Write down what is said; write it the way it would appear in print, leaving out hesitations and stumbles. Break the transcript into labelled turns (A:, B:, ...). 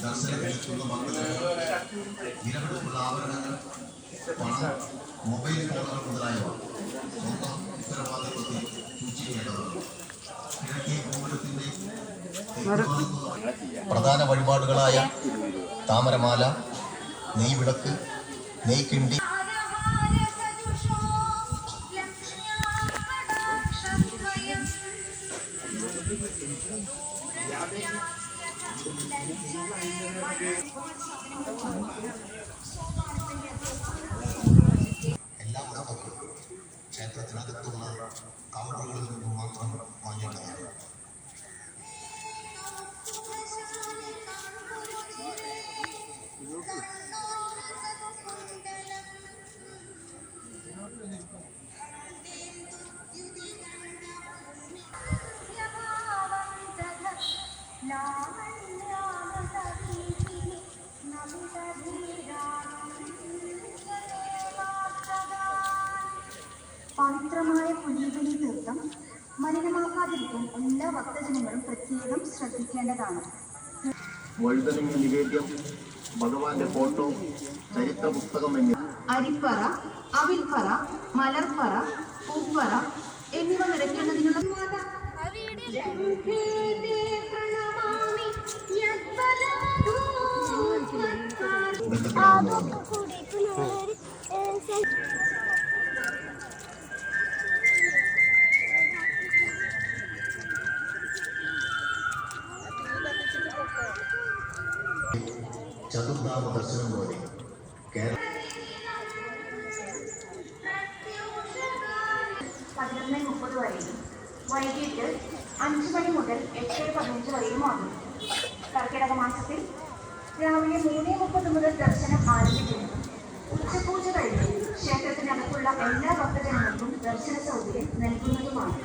A: ദർശനത്തിലെത്തുന്ന ഭക്തജനങ്ങൾ വിലപിടിപ്പുള്ള ആഭരണങ്ങൾ, പണം, മൊബൈൽ ഫോണുകൾ മുതലായവ സ്വന്തം ഉത്തരവാദിത്വത്തിൽ സൂക്ഷിക്കേണ്ടതാണ്. കിഴക്കേ ഗോപുരത്തിന്റെ പ്രധാന വഴിപാടുകളായ താമരമാല, നെയ്വിളക്ക്, നെയ്ക്കിണ്ടി എല്ലാ വസ്തുക്കളും ക്ഷേത്രത്തിനകത്തുള്ള കൗണ്ടറുകളിൽ നിന്നും മാത്രം വാങ്ങേണ്ടതാണ്.
B: പവിത്രമായ പുണ്യബലി തീർത്ഥം മലിനമാക്കാതിരിക്കാൻ എല്ലാ ഭക്തജനങ്ങളും പ്രത്യേകം ശ്രദ്ധിക്കേണ്ടതാണ്.
A: വഴുതനങ്ങ നിവേദ്യം, ഭഗവാന്റെ ഫോട്ടോ, ചരിത്ര പുസ്തകം എന്നിവ
B: അരിപ്പറ, അവിൽപ്പറ, മലർപ്പറ, പൂപ്പറ എന്നിവ നിറയ്ക്കുന്നതിനുള്ള
A: ചതുർധാമ ദർശനം പോലെ കേരള
B: 11:30 വരെയും വൈകിട്ട് 5 മണി മുതൽ 8:15 വരെയുമാകും. കർക്കിടക മാസത്തിൽ രാവിലെ 3:30 മുതൽ ദർശനം ആരംഭിക്കുന്നതും ഉച്ചപൂജ കഴിഞ്ഞ് ക്ഷേത്രത്തിനകത്തുള്ള എല്ലാ ഭക്തജനങ്ങൾക്കും ദർശന സൗകര്യം നൽകുന്നതുമാണ്.